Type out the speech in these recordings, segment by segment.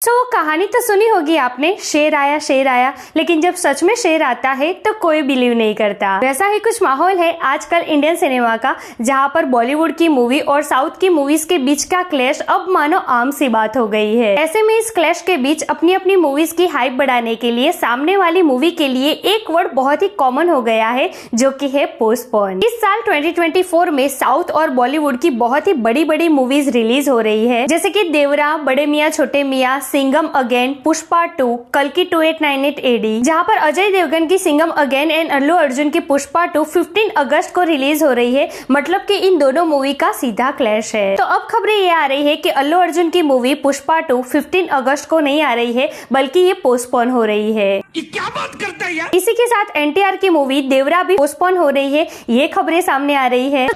वो कहानी तो सुनी होगी आपने, शेर आया, लेकिन जब सच में शेर आता है तो कोई बिलीव नहीं करता। वैसा ही कुछ माहौल है आजकल इंडियन सिनेमा का, जहां पर बॉलीवुड की मूवी और साउथ की मूवीज के बीच का क्लैश अब मानो आम सी बात हो गई है। ऐसे में इस क्लैश के बीच अपनी अपनी मूवीज की हाइप बढ़ाने के लिए सामने वाली मूवी के लिए एक वर्ड बहुत ही कॉमन हो गया है, जो कि है पोस्टपोन। इस साल 2024 में साउथ और बॉलीवुड की बहुत ही बड़ी बड़ी मूवीज रिलीज हो रही है, जैसे कि देवरा, बड़े मियाँ छोटे मियाँ, सिंघम अगेन, पुष्पा 2, कल्कि 2898 AD, जहां पर अजय देवगन की सिंघम अगेन एंड अल्लू अर्जुन की पुष्पा 2 15 अगस्त को रिलीज हो रही है। मतलब कि इन दोनों मूवी का सीधा क्लैश है। तो अब खबरें ये आ रही है कि अल्लू अर्जुन की मूवी पुष्पा 2 15 अगस्त को नहीं आ रही है, बल्कि ये पोस्टपोन हो रही है। ये क्या बात करता है यार? इसी के साथ NTR की मूवी देवरा भी पोस्टपोन हो रही है, ये खबरें सामने आ रही है।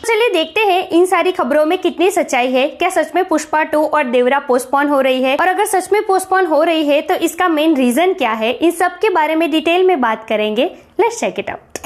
चलिए देखते हैं इन सारी खबरों में कितनी सच्चाई है। क्या सच में पुष्पा 2 और देवरा पोस्टपोन हो रही है, और अगर सच में पोस्टपोन हो रही है तो इसका मेन रीजन क्या है, इन सब के बारे में डिटेल में बात करेंगे। Let's check it out.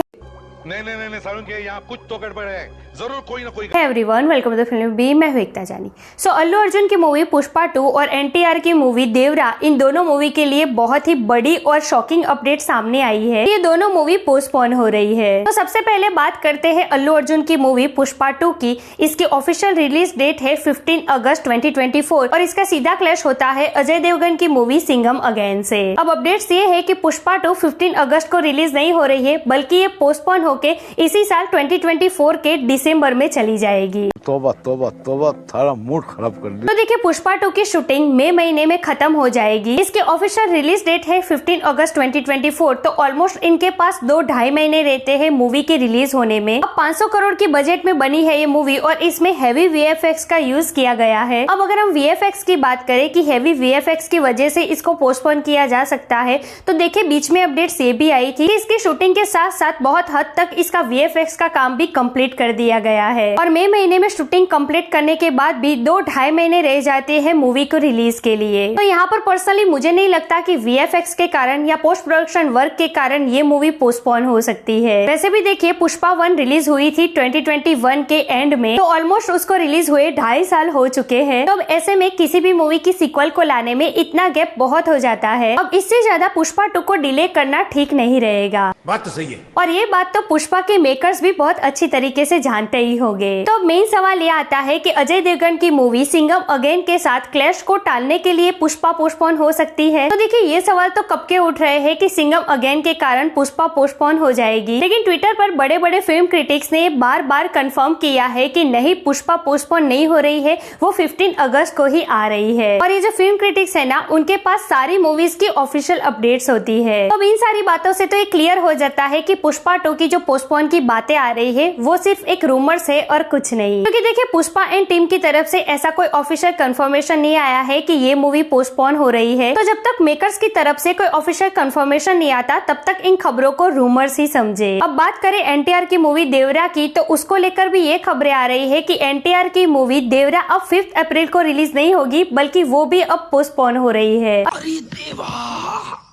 नहीं सारुण के यहाँ कुछ तो गड़बड़ है, जरूर कोई ना कोई। Everyone, welcome to the film B. मैं हूं एकता जानी। अल्लू अर्जुन की मूवी पुष्पा 2 और NTR की मूवी देवरा, इन दोनों मूवी के लिए बहुत ही बड़ी और शॉकिंग अपडेट सामने आई है। ये दोनों मूवी पोस्टपोन हो रही है। तो सबसे पहले बात करते हैं अल्लू अर्जुन की मूवी पुष्पा 2 की। इसकी ऑफिशियल रिलीज डेट है 15 अगस्त 2024 और इसका सीधा क्लैश होता है अजय देवगन की मूवी सिंघम अगेन से। अब अपडेट्स ये है कि पुष्पा 2 15 अगस्त को रिलीज नहीं हो रही है, बल्कि ये पोस्टपोन होके इसी साल 2024 के दिसंबर में चली जाएगी। तोबा तोबा तोबा, थारा मूड खराब कर दिया। तो देखिए, पुष्पा 2 की शूटिंग मई महीने में खत्म हो जाएगी। इसकी ऑफिशियल रिलीज डेट है 15 अगस्त 2024। तो ऑलमोस्ट इनके पास 2-2.5 महीने रहते हैं मूवी के रिलीज होने में। अब 500 करोड़ की बजट में बनी है ये मूवी और इसमें हैवी VFX का यूज किया गया है। अब अगर हम VFX की बात करें कि हैवी VFX की वजह से इसको पोस्टपोन किया जा सकता है, तो देखिए बीच में अपडेट्स ये भी आई थी कि इसकी शूटिंग के साथ साथ बहुत हद तक इसका VFX का काम भी कंप्लीट कर दिया गया है। और मई महीने में शूटिंग कंप्लीट करने के बाद भी 2-2.5 महीने रह जाते हैं मूवी को रिलीज के लिए। तो यहाँ पर पर्सनली मुझे नहीं लगता कि VFX के कारण या पोस्ट प्रोडक्शन वर्क के कारण ये मूवी पोस्टपोन हो सकती है। वैसे भी देखिए, पुष्पा 1 रिलीज हुई थी 2021 के एंड में, तो ऑलमोस्ट उसको रिलीज हुए 2.5 साल हो चुके हैं। तो अब ऐसे में किसी भी मूवी की सीक्वल को लाने में इतना गैप बहुत हो जाता है। अब इससे ज्यादा पुष्पा 2 को डिले करना ठीक नहीं रहेगा। बात तो सही है। और ये बात तो पुष्पा के मेकर्स भी बहुत अच्छी तरीके से जानते ही होंगे। तो मेन सवाल ये आता है कि अजय देवगन की मूवी सिंघम अगेन के साथ क्लैश को टालने के लिए पुष्पा पोस्टपोन हो सकती है। तो देखिए, ये सवाल तो कब के उठ रहे हैं कि सिंघम अगेन के कारण पुष्पा पोस्टपोन हो जाएगी, लेकिन ट्विटर पर बड़े बड़े फिल्म क्रिटिक्स ने बार बार कंफर्म किया है कि नहीं, पुष्पा पोस्टपोन नहीं हो रही है, वो 15 अगस्त को ही आ रही है। और ये जो फिल्म क्रिटिक्स है ना, उनके पास सारी मूवीज की ऑफिशियल अपडेट्स होती है। तो अब इन सारी बातों से तो ये क्लियर हो जाता है कि पुष्पा 2 की जो पोस्टपोन की बातें आ रही है वो सिर्फ एक रूमर्स है और कुछ नहीं। क्योंकि देखिए, पुष्पा एंड टीम की तरफ से ऐसा कोई ऑफिशियल कंफर्मेशन नहीं आया है कि ये मूवी पोस्टपोन हो रही है। तो जब तक मेकर्स की तरफ से कोई ऑफिशियल कंफर्मेशन नहीं आता, तब तक इन खबरों को रूमर्स ही समझे। अब बात करें NTR की मूवी देवरा की, तो उसको लेकर भी ये खबरें आ रही है कि NTR की मूवी देवरा अब 5 अप्रैल को रिलीज नहीं होगी, बल्कि वो भी अब पोस्टपोन हो रही है। अरे देवा,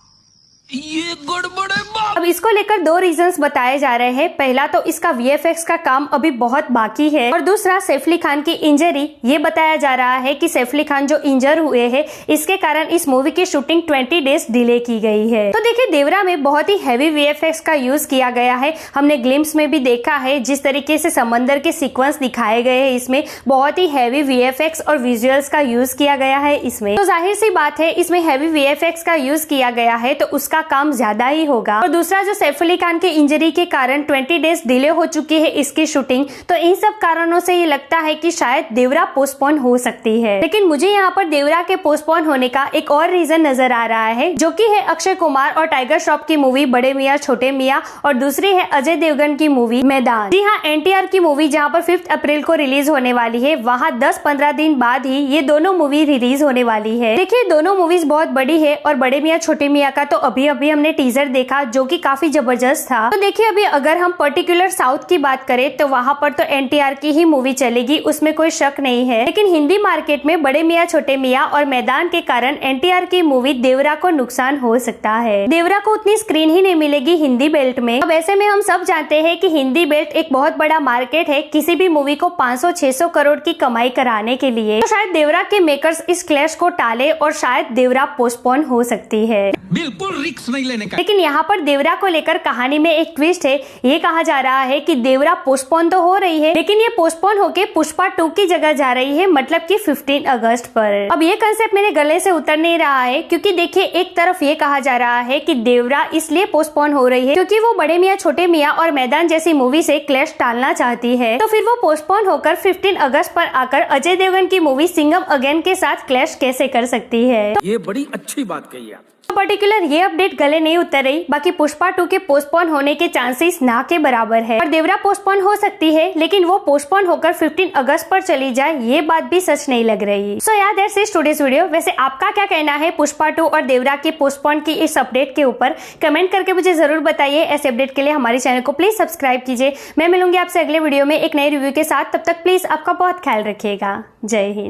ये गड़बड़ है। अब इसको लेकर 2 रीजंस बताए जा रहे हैं। पहला तो इसका VFX का काम अभी बहुत बाकी है, और दूसरा सैफ अली खान की इंजरी। ये बताया जा रहा है कि सैफ अली खान जो इंजर हुए हैं, इसके कारण इस मूवी की शूटिंग 20 डेज डिले की गई है। तो देखिए, देवरा में बहुत ही हैवी VFX का यूज किया गया है। हमने ग्लिम्स में भी देखा है जिस तरीके से समंदर के सीक्वेंस दिखाए गए हैं, इसमें बहुत ही हैवी VFX और विजुअल्स का यूज किया गया है इसमें। तो जाहिर सी बात है, इसमें हैवी VFX का यूज किया गया है तो उसका काम ज्यादा ही होगा। और दूसरा, जो सैफ अली खान के इंजरी के कारण 20 डेज डिले हो चुकी है इसकी शूटिंग, तो इन सब कारणों से ये लगता है कि शायद देवरा पोस्टपोन हो सकती है। लेकिन मुझे यहाँ पर देवरा के पोस्टपोन होने का एक और रीजन नजर आ रहा है, जो कि है अक्षय कुमार और टाइगर श्रॉफ की मूवी बड़े मियाँ छोटे मियाँ, और दूसरी है अजय देवगन की मूवी मैदान। जी हाँ, NTR की मूवी जहाँ पर 5 अप्रैल को रिलीज होने वाली है, वहाँ 10-15 दिन बाद ही ये दोनों मूवी रिलीज होने वाली है। देखिए, दोनों मूवीज बहुत बड़ी है और बड़े मियाँ छोटे मियाँ का तो अभी अभी अभी हमने टीजर देखा जो कि काफी जबरदस्त था। तो देखिए अभी अगर हम पर्टिकुलर साउथ की बात करें तो वहाँ पर तो एनटीआर की ही मूवी चलेगी, उसमें कोई शक नहीं है। लेकिन हिंदी मार्केट में बड़े मियाँ छोटे मियाँ और मैदान के कारण एनटीआर की मूवी देवरा को नुकसान हो सकता है। देवरा को उतनी स्क्रीन ही नहीं मिलेगी हिंदी बेल्ट में। अब ऐसे में हम सब जानते हैं कि हिंदी बेल्ट एक बहुत बड़ा मार्केट है किसी भी मूवी को 500-600 करोड़ की कमाई कराने के लिए। तो शायद देवरा के मेकर्स इस क्लैश को टाले और शायद देवरा पोस्टपोन हो सकती है। बिल्कुल रिस्क नहीं लेने का। लेकिन यहाँ पर देवरा को लेकर कहानी में एक ट्विस्ट है। ये कहा जा रहा है कि देवरा पोस्टपोन तो हो रही है लेकिन ये पोस्टपोन होके पुष्पा 2 की जगह जा रही है, मतलब कि 15 अगस्त पर। अब ये कंसेप्ट मेरे गले से उतर नहीं रहा है क्योंकि देखिए एक तरफ ये कहा जा रहा है कि देवरा इसलिए पोस्टपोन हो रही है क्योंकि वो बड़े मियाँ छोटे मियाँ और मैदान जैसी मूवी से क्लैश टालना चाहती है। तो फिर वो पोस्टपोन होकर 15 अगस्त पर आकर अजय देवगन की मूवी सिंघम अगेन के साथ क्लैश कैसे कर सकती है। ये बड़ी अच्छी बात कही आप। पर्टिकुलर ये अपडेट गले नहीं उतर रही। बाकी पुष्पा 2 के पोस्टपोन होने के चांसेस ना के बराबर है और देवरा पोस्टपोन हो सकती है लेकिन वो पोस्टपोन होकर 15 अगस्त पर चली जाए ये बात भी सच नहीं लग रही। सो यार दैट्स इट टुडेस वीडियो। वैसे आपका क्या कहना है पुष्पा 2 और देवरा के पोस्टपोन की इस अपडेट के ऊपर? कमेंट करके मुझे जरूर बताइए। ऐसे अपडेट के लिए हमारे चैनल को प्लीज सब्सक्राइब कीजिए। मैं मिलूंगी आपसे अगले वीडियो में एक नए रिव्यू के साथ। तब तक प्लीज आपका बहुत ख्याल रखिएगा। जय हिंद।